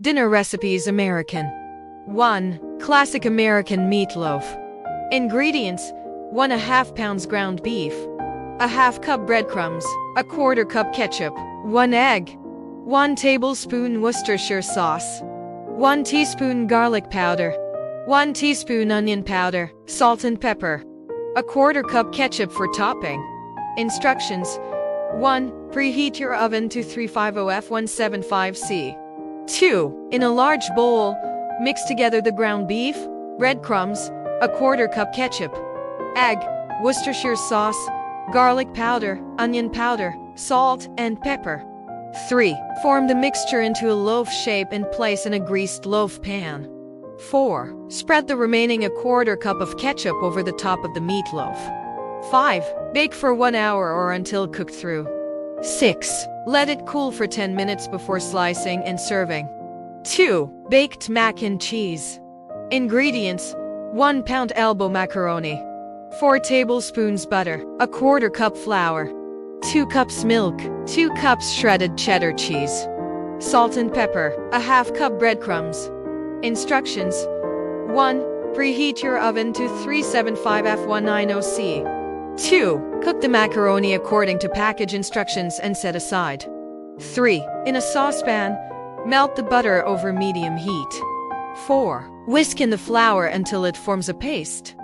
Dinner recipes American. 1. Classic American meatloaf. Ingredients: 1.5 pounds ground beef, a half cup breadcrumbs, a quarter cup ketchup, 1 egg, 1 tablespoon Worcestershire sauce, 1 teaspoon garlic powder, 1 teaspoon onion powder, salt and pepper, a quarter cup ketchup for topping. Instructions: 1. Preheat your oven to 350F175C. 2. In a large bowl, mix together the ground beef, breadcrumbs, a quarter cup ketchup, egg, Worcestershire sauce, garlic powder, onion powder, salt, and pepper. 3. Form the mixture into a loaf shape and place in a greased loaf pan. 4. Spread the remaining a quarter cup of ketchup over the top of the meatloaf. 5. Bake for 1 hour or until cooked through. 6. Let it cool for 10 minutes before slicing and serving. 2. Baked mac and cheese. Ingredients: 1 pound elbow macaroni, 4 tablespoons butter, a quarter cup flour, 2 cups milk, 2 cups shredded cheddar cheese, salt and pepper, a half cup breadcrumbs. Instructions: 1. Preheat your oven to 375F190C. 2. Cook the macaroni according to package instructions and set aside. 3. In a saucepan, melt the butter over medium heat. 4. Whisk in the flour until it forms a paste.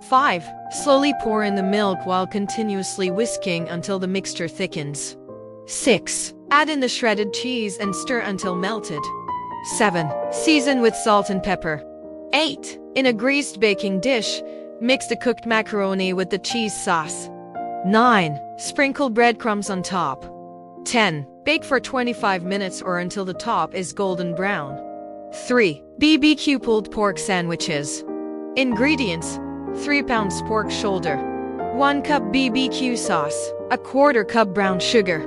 5. Slowly pour in the milk while continuously whisking until the mixture thickens. 6. Add in the shredded cheese and stir until melted. 7. Season with salt and pepper. 8. In a greased baking dish, mix the cooked macaroni with the cheese sauce. 9. Sprinkle breadcrumbs on top. 10. Bake for 25 minutes or until the top is golden brown. 3. BBQ pulled pork sandwiches. Ingredients: 3 pounds pork shoulder, 1 cup BBQ sauce, a quarter cup brown sugar,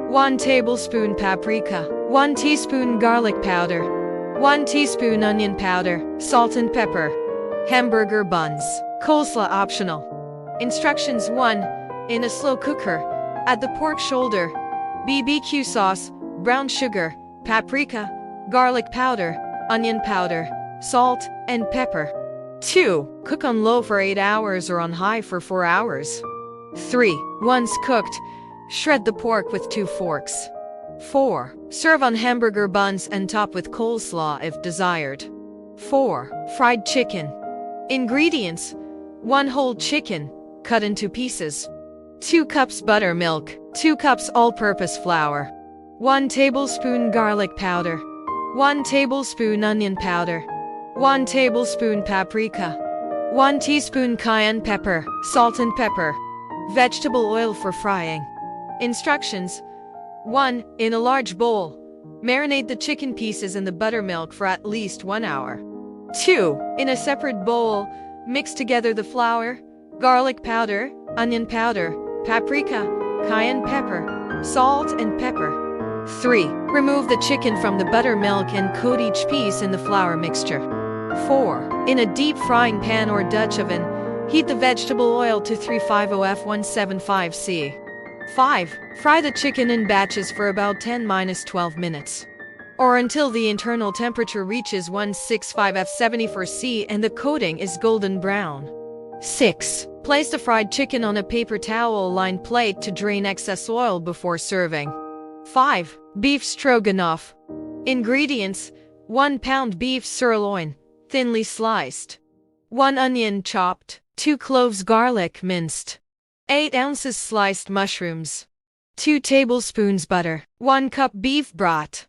1 tablespoon paprika, 1 teaspoon garlic powder, 1 teaspoon onion powder, salt and pepper. Hamburger buns. Coleslaw optional. Instructions: 1. In a slow cooker, add the pork shoulder, BBQ sauce, brown sugar, paprika, garlic powder, onion powder, salt, and pepper. 2. Cook on low for 8 hours or on high for 4 hours. 3. Once cooked, shred the pork with 2 forks. 4. Serve on hamburger buns and top with coleslaw if desired. 4. Fried chicken. Ingredients: 1 whole chicken, cut into pieces, 2 cups buttermilk, 2 cups all-purpose flour, 1 tablespoon garlic powder, 1 tablespoon onion powder, 1 tablespoon paprika, 1 teaspoon cayenne pepper, salt and pepper. Vegetable oil for frying. Instructions: 1. In a large bowl, marinate the chicken pieces in the buttermilk for at least 1 hour. 2. In a separate bowl, mix together the flour, garlic powder, onion powder, paprika, cayenne pepper, salt and pepper. 3. Remove the chicken from the buttermilk and coat each piece in the flour mixture. 4. In a deep frying pan or Dutch oven, heat the vegetable oil to 350F175C. 5. Fry the chicken in batches for about 10–12 minutes, or until the internal temperature reaches 165F74C and the coating is golden brown. 6. Place the fried chicken on a paper towel-lined plate to drain excess oil before serving. 5. Beef stroganoff. Ingredients: 1 pound beef sirloin, thinly sliced, 1 onion chopped, 2 cloves garlic minced, 8 ounces sliced mushrooms, 2 tablespoons butter, 1 cup beef broth,